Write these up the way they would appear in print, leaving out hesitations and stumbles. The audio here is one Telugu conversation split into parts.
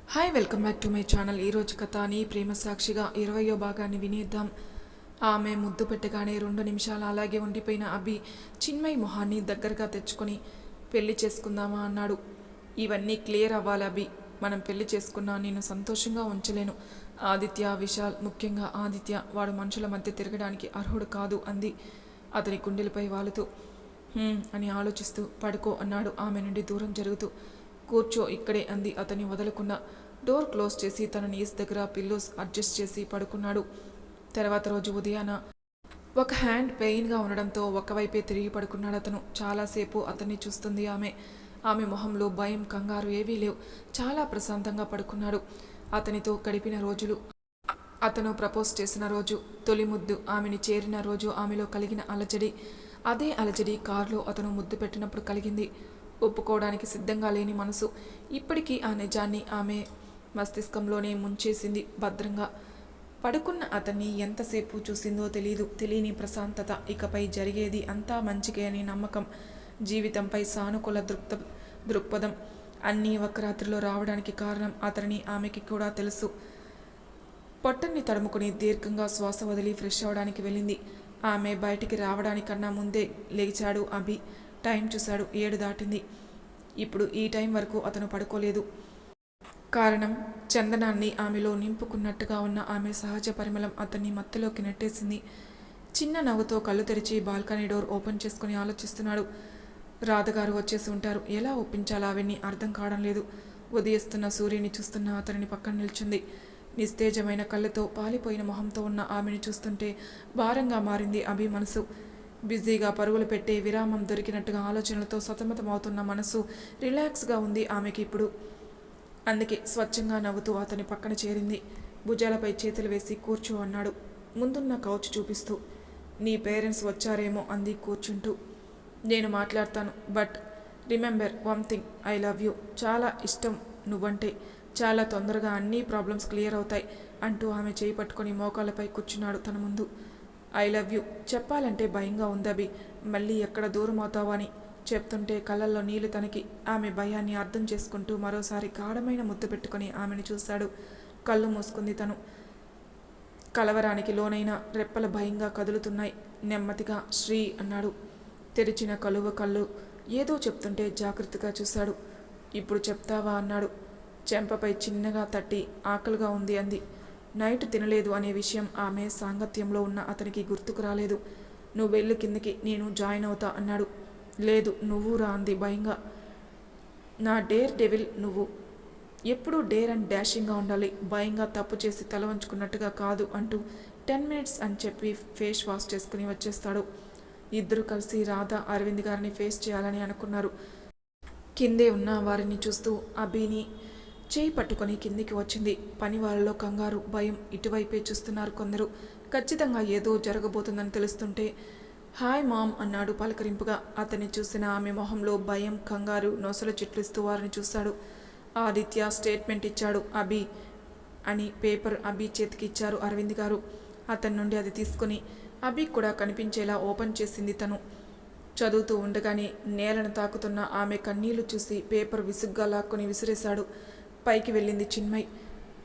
Hi welcome back to my channel. ఈరోజు కథ నీ ప్రేమ సాక్షిగా 20వ భాగాన్ని వినేద్దాం. ఆమె ముద్దు పెట్టగానే 2 నిమిషాలు అలాగే ఉండిపోయిన అభి చిన్మయ్ మొహాన్ని దగ్గరగా తెచ్చుకొని పెళ్లి చేసుకుందామా అన్నాడు. ఇవన్నీ క్లియర్ అవ్వాలి అభి. మనం పెళ్లి చేసుకున్నా నేను సంతోషంగా ఉంచలేను. ఆదిత్య, విశాల్, ముఖ్యంగా ఆదిత్య వాడు మనుషుల మధ్య తిరగడానికి అర్హుడు కాదు అంది అతని గుండెలపై వాలుతూ. అని ఆలోచిస్తూ పడుకో అన్నాడు ఆమె నుండి దూరం జరుగుతూ. కూర్చో ఇక్కడే అంది అతన్ని వదలకుండా. డోర్ క్లోజ్ చేసి తన నీస్ దగ్గర పిల్లోస్ అడ్జస్ట్ చేసి పడుకున్నాడు. తర్వాత రోజు ఉదయాన ఒక హ్యాండ్ పెయిన్గా ఉండడంతో ఒకవైపే తిరిగి పడుకున్నాడు అతను. చాలాసేపు అతన్ని చూస్తుంది ఆమె మొహంలో భయం, కంగారు ఏవీ లేవు. చాలా ప్రశాంతంగా పడుకున్నాడు. అతనితో గడిపిన రోజులు, అతను ప్రపోజ్ చేసిన రోజు, తొలి ముద్దు, ఆమెని చేరిన రోజు ఆమెలో కలిగిన అలజడి, అదే అలజడి కారులో అతను ముద్దు పెట్టినప్పుడు కలిగింది. ఒప్పుకోవడానికి సిద్ధంగా లేని మనసు ఇప్పటికీ ఆ నిజాన్ని ఆమె మస్తిష్కంలోనే ముంచేసింది. భద్రంగా పడుకున్న అతన్ని ఎంతసేపు చూసిందో తెలియని ప్రశాంతత. ఇకపై జరిగేది అంతా మంచికే అని నమ్మకం, జీవితంపై సానుకూల దృక్పథం అన్నీ ఒక రాత్రిలో రావడానికి కారణం అతనిని ఆమెకి కూడా తెలుసు. పొట్టన్ని తడుముకుని దీర్ఘంగా శ్వాస వదిలి ఫ్రెష్ అవడానికి వెళ్ళింది. ఆమె బయటికి రావడానికన్నా ముందే లేచాడు అభి. టైం చూశాడు. 7 దాటింది. ఇప్పుడు ఈ టైం వరకు అతను పడుకోలేదు. కారణం చందనాన్ని ఆమెలో నింపుకున్నట్టుగా ఉన్న ఆమె సహజ పరిమళం అతన్ని మత్తులోకి నెట్టేసింది. చిన్న నవ్వుతో కళ్ళు తెరిచి బాల్కనీ డోర్ ఓపెన్ చేసుకుని ఆలోచిస్తున్నాడు. రాధగారు వచ్చేసి ఉంటారు. ఎలా ఒప్పించాలా అవన్నీ అర్థం కావడం లేదు. ఉదయిస్తున్న సూర్యుని చూస్తున్న అతనిని పక్కన నిల్చుంది. నిస్తేజమైన కళ్ళతో పాలిపోయిన మొహంతో ఉన్న ఆమెను చూస్తుంటే భారంగా మారింది అభి మనసు. బిజీగా పరుగులు పెట్టే విరామం దొరికినట్టుగా ఆలోచనలతో సతమతమవుతున్న మనసు రిలాక్స్గా ఉంది ఆమెకి ఇప్పుడు. అందుకే స్వచ్ఛంగా నవ్వుతూ అతని పక్కన చేరింది. భుజాలపై చేతులు వేసి కూర్చో అన్నాడు ముందున్న కౌచ్ చూపిస్తూ. నీ పేరెంట్స్ వచ్చారేమో అంది కూర్చుంటూ. నేను మాట్లాడతాను, but remember one thing, I love you. చాలా ఇష్టం నువ్వంటే. చాలా తొందరగా అన్ని ప్రాబ్లమ్స్ క్లియర్ అవుతాయి అంటూ ఆమె చేయి పట్టుకొని మోకాళ్ళపై కూర్చున్నాడు తన ముందు. ఐ లవ్ యూ చెప్పాలంటే భయంగా ఉందబి. మళ్ళీ ఎక్కడ దూరం అవుతావో అని చెప్తుంటే కళ్ళల్లో నీళ్లు తనకి. ఆమె భయాన్ని అర్థం చేసుకుంటూ మరోసారి గాఢమైన ముద్దు పెట్టుకుని ఆమెను చూశాడు. కళ్ళు మూసుకుంది తను. కలవరానికి లోనైన రెప్పల భయంగా కదులుతున్నాయి. నెమ్మదిగా శ్రీ అన్నాడు. తెరిచిన కలువ కళ్ళు ఏదో చెప్తుంటే జాగ్రత్తగా చూశాడు. ఇప్పుడు చెప్తావా అన్నాడు. చెంపపై చిన్నగా తట్టి ఆకలిగా ఉంది అంది. నైట్ తినలేదు అనే విషయం ఆమె సాంగత్యంలో ఉన్న అతనికి గుర్తుకు రాలేదు. నువ్వు వెళ్ళు కిందకి, నేను జాయిన్ అవుతా అన్నాడు. లేదు నువ్వు రా అంది భయంగా. నా డేర్ డెవిల్ నువ్వు. ఎప్పుడూ డేర్ అండ్ డాషింగ్గా ఉండాలి, భయంగా తప్పు చేసి తల వంచుకున్నట్టుగా కాదు అంటూ 10 మినిట్స్ అని చెప్పి ఫేస్ వాష్ చేసుకుని వచ్చేస్తాడు. ఇద్దరు కలిసి రాధ, అరవింద్ గారిని ఫేస్ చేయాలని అనుకున్నారు. కిందే ఉన్న వారిని చూస్తూ అభిని చేయి పట్టుకొని కిందికి వచ్చింది. పని వాళ్ళలో కంగారు, భయం. ఇటువైపే చూస్తున్నారు కొందరు. ఖచ్చితంగా ఏదో జరగబోతుందని తెలుస్తుంటే హాయ్ మామ్ అన్నాడు పలకరింపుగా. అతన్ని చూసిన ఆమె మొహంలో భయం, కంగారు నొసలు చిట్లిస్తూ వారిని చూశాడు. ఆదిత్య స్టేట్మెంట్ ఇచ్చాడు అభి అని. పేపర్ అభి చేతికి ఇచ్చారు అరవింద్ గారు. అతని నుండి అది తీసుకుని అభి కూడా కనిపించేలా ఓపెన్ చేసింది తను. చదువుతూ ఉండగానే నేలను తాకుతున్న ఆమె కన్నీళ్లు చూసి పేపర్ విసుగ్గా లాక్కుని విసిరేశాడు. పైకి వెళ్ళింది చిన్మయ్.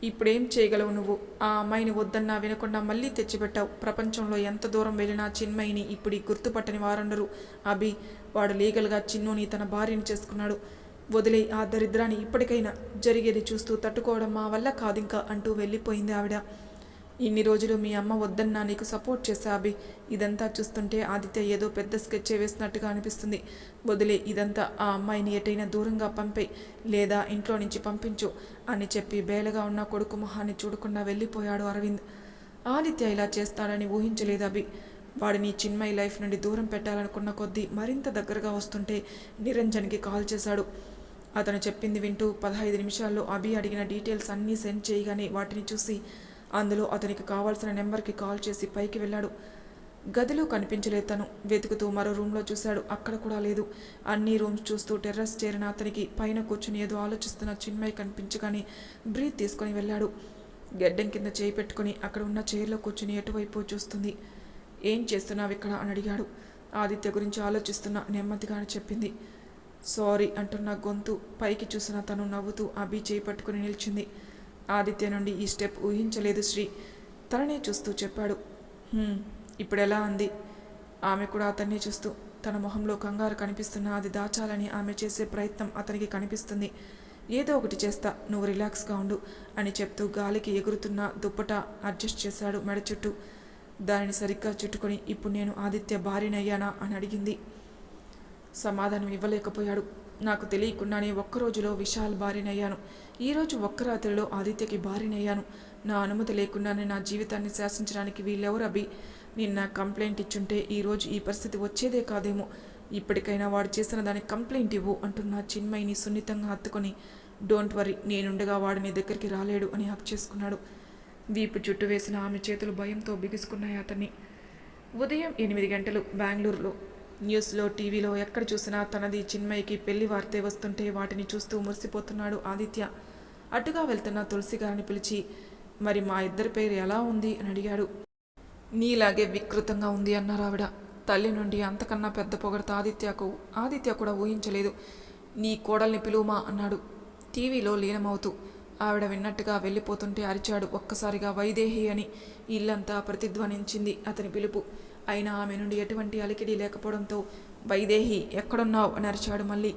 ఇప్పుడేం చేయగలవు నువ్వు? ఆ అమ్మాయిని వద్దన్నా వినకుండా మళ్ళీ తెచ్చిపెట్టావు. ప్రపంచంలో ఎంత దూరం వెళ్ళినా చిన్మయిని ఇప్పుడు గుర్తుపట్టని వారండరు. అభి, వాడు లీగల్గా చిన్నుని తన భార్యని చేసుకున్నాడు. వదిలే ఆ దరిద్రాన్ని. ఇప్పటికైనా జరిగేది చూస్తూ తట్టుకోవడం మా వల్ల కాదింకా అంటూ వెళ్ళిపోయింది ఆవిడ. ఇన్ని రోజులు మీ అమ్మ వద్దన్నా నీకు సపోర్ట్ చేశా అభి. ఇదంతా చూస్తుంటే ఆదిత్య ఏదో పెద్ద స్కెచ్ వేసినట్టుగా అనిపిస్తుంది. వదిలే ఇదంతా. ఆ అమ్మాయిని ఎటైనా దూరంగా పంపే, లేదా ఇంట్లో నుంచి పంపించు అని చెప్పి బేలగా ఉన్న కొడుకు మొహాన్ని చూడకుండా వెళ్ళిపోయాడు అరవింద్. ఆదిత్య ఇలా చేస్తాడని ఊహించలేదు అభి. వాడిని చిన్మయి లైఫ్ నుండి దూరం పెట్టాలనుకున్న కొద్దీ మరింత దగ్గరగా వస్తుంటే నిరంజన్కి కాల్ చేశాడు. అతను చెప్పింది వింటూ 15 నిమిషాల్లో అభి అడిగిన డీటెయిల్స్ అన్నీ సెండ్ చేయగానే వాటిని చూసి అందులో అతనికి కావాల్సిన నెంబర్కి కాల్ చేసి పైకి వెళ్ళాడు. గదిలో కనిపించలేదు తను. వెతుకుతూ మరో రూమ్లో చూశాడు. అక్కడ కూడా లేదు. అన్ని రూమ్స్ చూస్తూ టెర్రస్ చేరిన అతనికి పైన కూర్చుని ఏదో ఆలోచిస్తున్న చిన్మయి కనిపించగానే బ్రీత్ తీసుకొని వెళ్ళాడు. గెడ్డం కింద చేయి పెట్టుకుని అక్కడ ఉన్న చైర్లో కూర్చుని ఎటువైపు చూస్తుంది. ఏం చేస్తున్నావు ఇక్కడ అని అడిగాడు. ఆదిత్య గురించి ఆలోచిస్తున్నా నెమ్మదిగా అని చెప్పింది. సారీ అంటున్న గొంతు పైకి చూసిన తను నవ్వుతూ అభి చేయి పట్టుకుని నిల్చుంది. ఆదిత్య నుండి ఈ స్టెప్ ఊహించలేదు శ్రీ. తననే చూస్తూ చెప్పాడు. ఇప్పుడెలా అంది. ఆమె కూడా అతన్ని చూస్తూ తన మొహంలో కంగారు కనిపిస్తున్న అది దాచాలని ఆమె చేసే ప్రయత్నం అతనికి కనిపిస్తుంది. ఏదో ఒకటి చేస్తా, నువ్వు రిలాక్స్గా ఉండు అని చెప్తూ గాలికి ఎగురుతున్న దుప్పట అడ్జస్ట్ చేశాడు మెడ చుట్టూ. దానిని సరిగ్గా చుట్టుకొని ఇప్పుడు నేను ఆదిత్య భార్యనయ్యానా అని అడిగింది. సమాధానం ఇవ్వలేకపోయాడు. నాకు తెలియకుండానే ఒక్కరోజులో విశాల్ భార్యనయ్యాను. ఈరోజు ఒక్క రాత్రిలో ఆదిత్యకి భార్యనయ్యాను. నా అనుమతి లేకుండానే నా జీవితాన్ని శాసించడానికి వీళ్ళెవరబి? నిన్న కంప్లైంట్ ఇచ్చుంటే ఈరోజు ఈ పరిస్థితి వచ్చేదే కాదేమో. ఇప్పటికైనా వాడు చేసిన దానికి కంప్లైంట్ ఇవ్వు అంటున్న చిన్మయిని సున్నితంగా హత్తుకొని, డోంట్ వరీ, నేనుండగా వాడు నీ దగ్గరికి రాలేడు అని హక్ చేసుకున్నాడు. వీపు చుట్టూ వేసిన ఆమె చేతులు భయంతో బిగుసుకున్నాయి అతన్ని. ఉదయం 8 గంటలు బెంగళూరులో. న్యూస్లో టీవీలో ఎక్కడ చూసినా తనది చిన్మయికి పెళ్లి వార్తే వస్తుంటే వాటిని చూస్తూ మురిసిపోతున్నాడు ఆదిత్య. అటుగా వెళ్తున్న తులసి గారిని పిలిచి, మరి మా ఇద్దరి పేరు ఎలా ఉంది అని అడిగాడు. నీలాగే వికృతంగా ఉంది అన్నారు ఆవిడ. తల్లి నుండి అంతకన్నా పెద్ద పొగడత ఆదిత్య కూడా ఊహించలేదు. నీ కోడల్ని పిలువుమా అన్నాడు టీవీలో లీనమవుతూ. ఆవిడ విన్నట్టుగా వెళ్ళిపోతుంటే అరిచాడు ఒక్కసారిగా వైదేహి అని. ఇల్లంతా ప్రతిధ్వనించింది అతని పిలుపు. అయినా ఆమె నుండి ఎటువంటి అలికిడి లేకపోవడంతో వైదేహి ఎక్కడున్నావు అని అరిచాడు మళ్ళీ.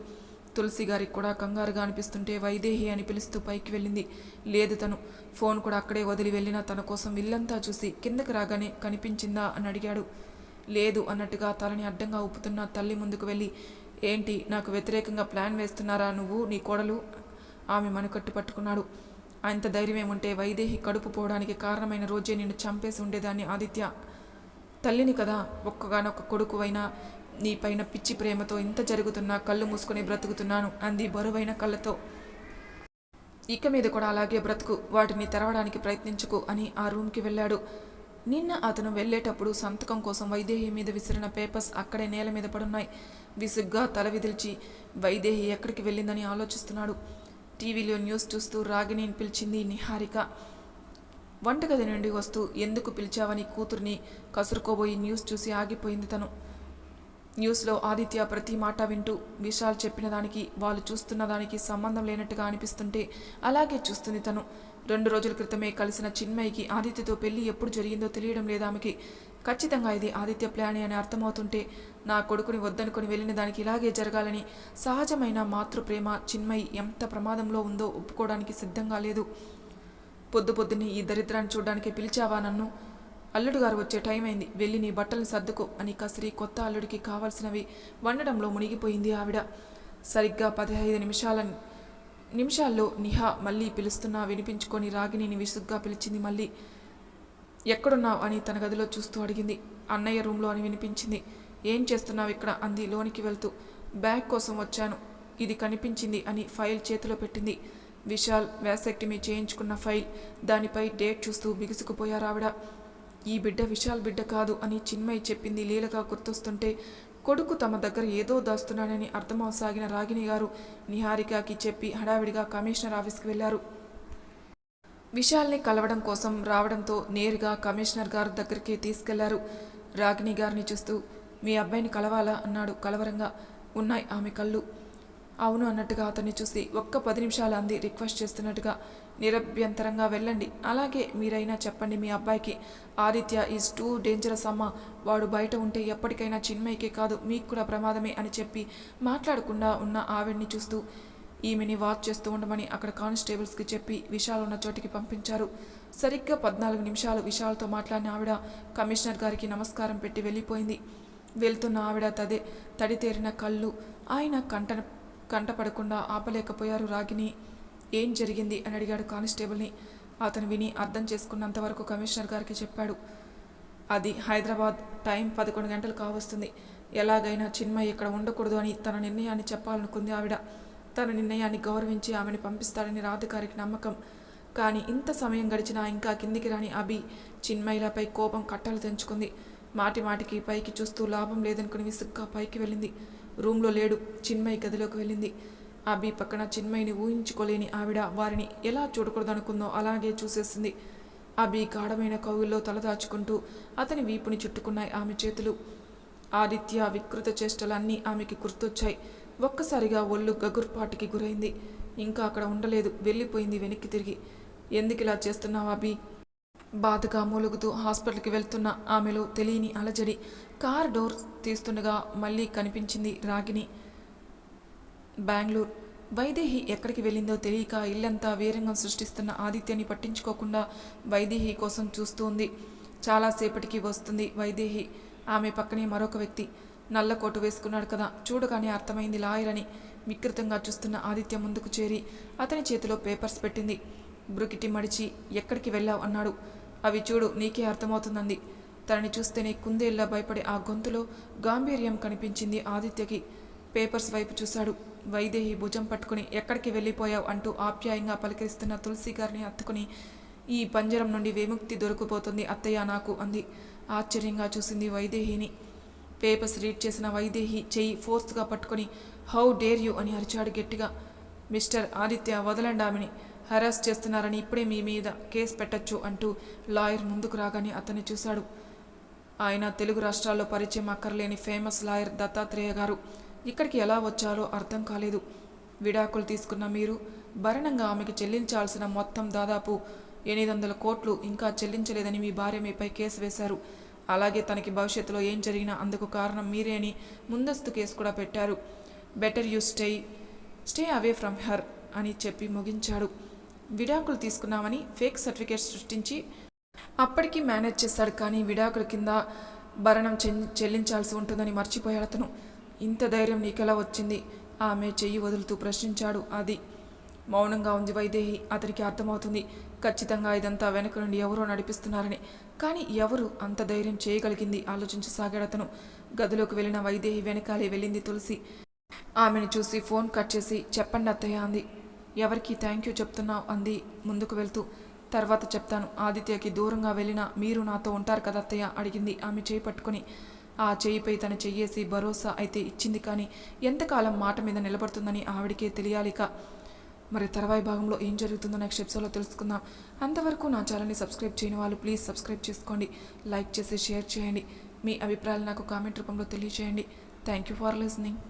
తులసి గారికి కూడా కంగారుగా అనిపిస్తుంటే వైదేహి అని పిలుస్తూ పైకి వెళ్ళింది. లేదు, తను ఫోన్ కూడా అక్కడే వదిలి వెళ్ళిన తన కోసం ఇల్లంతా చూసి కిందకి రాగానే కనిపించిందా అని అడిగాడు. లేదు అన్నట్టుగా తలని అడ్డంగా ఊపుతున్న తల్లి ముందుకు వెళ్ళి, ఏంటి నాకు వ్యతిరేకంగా ప్లాన్ వేస్తున్నారా నువ్వు నీ కోడలు? ఆమె మనకట్టు పట్టుకున్నాడు. అంత ధైర్యమేముంటే వైదేహి కడుపు పోవడానికి కారణమైన రోజే నిన్ను చంపేసి ఉండేదాన్ని ఆదిత్య. తల్లిని కదా, ఒక్కగానొక్క కొడుకు అయినా నీ పైన పిచ్చి ప్రేమతో ఇంత జరుగుతున్నా కళ్ళు మూసుకొని బ్రతుకుతున్నాను అంది బరువైన కళ్ళతో. ఇక మీద కూడా అలాగే బ్రతుకు, వాటిని తెరవడానికి ప్రయత్నించుకు అని ఆ రూమ్కి వెళ్ళాడు. నిన్న అతను వెళ్ళేటప్పుడు సంతకం కోసం వైదేహి మీద విసిరిన పేపర్స్ అక్కడే నేల మీద పడున్నాయి. విసుగ్గా తల విదిల్చి వైదేహి ఎక్కడికి వెళ్ళిందని ఆలోచిస్తున్నాడు. టీవీలో న్యూస్ చూస్తూ రాగిణిని పిలిచింది నిహారిక. వంటగది నుండి వస్తూ ఎందుకు పిలిచావని కూతుర్ని కసురుకోబోయి న్యూస్ చూసి ఆగిపోయింది తను. న్యూస్లో ఆదిత్య ప్రతి మాట వింటూ విశాల్ చెప్పిన దానికి వాళ్ళు చూస్తున్న దానికి సంబంధం లేనట్టుగా అనిపిస్తుంటే అలాగే చూస్తుంది తను. 2 రోజుల క్రితమే కలిసిన చిన్మయికి ఆదిత్యతో పెళ్లి ఎప్పుడు జరిగిందో తెలియడం లేదు ఆమెకి. ఖచ్చితంగా ఇది ఆదిత్య ప్లానే అని అర్థమవుతుంటే నా కొడుకుని వద్దనుకొని వెళ్ళిన దానికి ఇలాగే జరగాలని సహజమైన మాతృప్రేమ చిన్మయి ఎంత ప్రమాదంలో ఉందో ఒప్పుకోవడానికి సిద్ధంగా లేదు. పొద్దున్నే ఈ దరిద్రాన్ని చూడడానికి పిలిచావా నన్ను? అల్లుడు గారు వచ్చే టైం అయింది, వెళ్ళి నీ బట్టలను సర్దుకో అని కసిరి కొత్త అల్లుడికి కావాల్సినవి వండడంలో మునిగిపోయింది ఆవిడ. సరిగ్గా 15 నిమిషాల్లో నిహా మళ్ళీ పిలుస్తున్నా వినిపించుకొని రాగిణిని విసుగ్గా పిలిచింది మళ్ళీ. ఎక్కడున్నావు అని తన గదిలో చూస్తూ అడిగింది. అన్నయ్య రూమ్లో అని వినిపించింది. ఏం చేస్తున్నావు ఇక్కడ అంది లోనికి వెళ్తూ. బ్యాగ్ కోసం వచ్చాను, ఇది కనిపించింది అని ఫైల్ చేతిలో పెట్టింది. విశాల్ వ్యాసెక్టమీ చేయించుకున్న ఫైల్, దానిపై డేట్ చూస్తూ బిగుసుకుపోయారు ఆవిడ. ఈ బిడ్డ విశాల్ బిడ్డ కాదు అని చిన్మయి చెప్పింది లీలగా గుర్తొస్తుంటే కొడుకు తమ దగ్గర ఏదో దాస్తున్నాడని అర్థమవసాగిన రాగిణి గారు నిహారికకి చెప్పి హడావిడిగా కమిషనర్ ఆఫీస్కి వెళ్లారు. విశాల్ని కలవడం కోసం రావడంతో నేరుగా కమిషనర్ గారు దగ్గరికి తీసుకెళ్లారు. రాగిణి గారిని చూస్తూ, మీ అబ్బాయిని కలవాలా అన్నాడు కలవరంగా. ఉన్నాయి ఆమె కళ్ళు. అవును అన్నట్టుగా అతన్ని చూసి ఒక్క 10 నిమిషాలు అంది రిక్వెస్ట్ చేస్తున్నట్టుగా. నిరభ్యంతరంగా వెళ్ళండి, అలాగే మీరైనా చెప్పండి మీ అబ్బాయికి. ఆదిత్య ఈజ్ టూ డేంజరస్ అమ్మ, వాడు బయట ఉంటే ఎప్పటికైనా చిన్మయికే కాదు మీకు కూడా ప్రమాదమే అని చెప్పి మాట్లాడకుండా ఉన్న ఆవిడ్ని చూస్తూ ఈమెని వాచ్ చేస్తూ ఉండమని అక్కడ కానిస్టేబుల్స్కి చెప్పి విశాల్ ఉన్న చోటికి పంపించారు. సరిగ్గా 14 నిమిషాలు విశాల్తో మాట్లాడిన ఆవిడ కమిషనర్ గారికి నమస్కారం పెట్టి వెళ్ళిపోయింది. వెళ్తున్న ఆవిడ తడితేరిన కళ్ళు ఆయన కంటపడకుండా ఆపలేకపోయారు రాగిని. ఏం జరిగింది అని అడిగాడు కానిస్టేబుల్ని. అతను విని అర్థం చేసుకున్నంతవరకు కమిషనర్ గారికి చెప్పాడు. అది హైదరాబాద్, టైం 11 గంటలు కావస్తుంది. ఎలాగైనా చిన్మయి ఇక్కడ ఉండకూడదు అని తన నిర్ణయాన్ని చెప్పాలనుకుంది ఆవిడ. తన నిర్ణయాన్ని గౌరవించి ఆమెను పంపిస్తాడని రాధికారికి నమ్మకం. కానీ ఇంత సమయం గడిచినా ఇంకా కిందికి రాని అభి చిన్మయిలపై కోపం కట్టలు తెంచుకుంది. మాటిమాటికి పైకి చూస్తూ లాభం లేదనుకుని విసుగ్గా పైకి వెళ్ళింది. రూమ్లో లేడు. చిన్మయి గదిలోకి వెళ్ళింది. అభి పక్కన చిన్మయిని ఊహించుకోలేని ఆవిడ వారిని ఎలా చూడకూడదనుకుందో అలాగే చూసేసింది. అభి గాఢమైన కౌగుల్లో తలదాచుకుంటూ అతని వీపుని చుట్టుకున్నాయి ఆమె చేతులు. ఆదిత్య వికృత చేష్టలన్నీ ఆమెకి గుర్తొచ్చాయి. ఒక్కసారిగా ఒళ్ళు గగుర్పాటికి గురైంది. ఇంకా అక్కడ ఉండలేదు, వెళ్ళిపోయింది వెనక్కి తిరిగి. ఎందుకు ఇలా చేస్తున్నావు అభి? బాధగా మూలుగుతూ హాస్పిటల్కి వెళ్తున్న ఆమెలో తెలియని అలజడి. కార్ డోర్ తీస్తుండగా మళ్ళీ కనిపించింది రాగిని. బెంగళూరు. వైదేహి ఎక్కడికి వెళ్ళిందో తెలియక ఇల్లంతా వీరంగం సృష్టిస్తున్న ఆదిత్యని పట్టించుకోకుండా వైదేహి కోసం చూస్తూ ఉంది. చాలాసేపటికి వస్తుంది వైదేహి. ఆమె పక్కనే మరొక వ్యక్తి. నల్ల కోటు వేసుకున్నాడు కదా, చూడగానే అర్థమైంది లాయర్ అని. వికృతంగా చూస్తున్న ఆదిత్య ముందుకు చేరి అతని చేతిలో పేపర్స్ పెట్టింది. బ్రుకిటి మడిచి ఎక్కడికి వెళ్ళావు అన్నాడు. అవి చూడు, నీకే అర్థమవుతుందంది. తనని చూస్తేనే కుందేళ్లా భయపడే ఆ గొంతులో గాంభీర్యం కనిపించింది ఆదిత్యకి. పేపర్స్ వైపు చూశాడు. వైదేహి భుజం పట్టుకుని ఎక్కడికి వెళ్ళిపోయావు అంటూ ఆప్యాయంగా పలకరిస్తున్న తులసి గారిని హత్తుకుని, ఈ పంజరం నుండి విముక్తి దొరికిపోతుంది అత్తయ్య నాకు అంది. ఆశ్చర్యంగా చూసింది వైదేహిని. పేపర్స్ రీడ్ చేసిన వైదేహి చెయ్యి ఫోర్స్గా పట్టుకుని హౌ డేర్ యూ అని అరిచాడు గట్టిగా. మిస్టర్ ఆదిత్య, వదలండి ఆమెని, హెరాస్ చేస్తున్నారని ఇప్పుడే మీ మీద కేసు పెట్టచ్చు అంటూ లాయర్ ముందుకు రాగానే అతన్ని చూశాడు. ఆయన తెలుగు రాష్ట్రాల్లో పరిచయం అక్కర్లేని ఫేమస్ లాయర్ దత్తాత్రేయ గారు. ఇక్కడికి ఎలా వచ్చారో అర్థం కాలేదు. విడాకులు తీసుకున్న మీరు భరణంగా ఆమెకు చెల్లించాల్సిన మొత్తం దాదాపు 800 కోట్లు ఇంకా చెల్లించలేదని మీ భార్య మీపై కేసు వేశారు. అలాగే తనకి భవిష్యత్తులో ఏం జరిగినా అందుకు కారణం మీరే అని ముందస్తు కేసు కూడా పెట్టారు. Better you stay away from her అని చెప్పి ముగించాడు. విడాకులు తీసుకున్నామని ఫేక్ సర్టిఫికేట్ సృష్టించి అప్పటికి మేనేజ్ చేశాడు. కానీ విడాకుల కింద భరణం చెల్లించాల్సి ఉంటుందని మర్చిపోయాడు అతను. ఇంత ధైర్యం నీకెలా వచ్చింది? ఆమె చెయ్యి వదులుతూ ప్రశ్నించాడు అది. మౌనంగా ఉంది వైదేహి. అతనికి అర్థమవుతుంది ఖచ్చితంగా ఇదంతా వెనక నుండి ఎవరో నడిపిస్తున్నారని. కానీ ఎవరు అంత ధైర్యం చేయగలిగింది ఆలోచించసాగాడు అతను. గదిలోకి వెళ్ళిన వైదేహి వెనకాలే వెళ్ళింది తులసి. ఆమెను చూసి ఫోన్ కట్ చేసి చెప్పండి అత్తయ్య అంది. ఎవరికి థ్యాంక్ యూ చెప్తున్నావు అంది ముందుకు వెళ్తూ. తర్వాత చెప్తాను. ఆదిత్యకి దూరంగా వెళ్ళినా మీరు నాతో ఉంటారు కదా అత్తయ్య అడిగింది ఆమె చేయి పట్టుకుని. ఆ చేయిపై తన చెయ్యేసి భరోసా అయితే ఇచ్చింది. కానీ ఎంతకాలం మాట మీద నిలబడుతుందని ఆవిడికే తెలియాలిక. మరి తర్వాయి భాగంలో ఏం జరుగుతుందో నెక్స్ట్ ఎపిసోడ్లో తెలుసుకుందాం. అంతవరకు నా ఛానల్ని సబ్స్క్రైబ్ చేయని వాళ్ళు ప్లీజ్ సబ్స్క్రైబ్ చేసుకోండి. లైక్ చేసి షేర్ చేయండి. మీ అభిప్రాయాలు నాకు కామెంట్ రూపంలో తెలియజేయండి. Thank you for listening.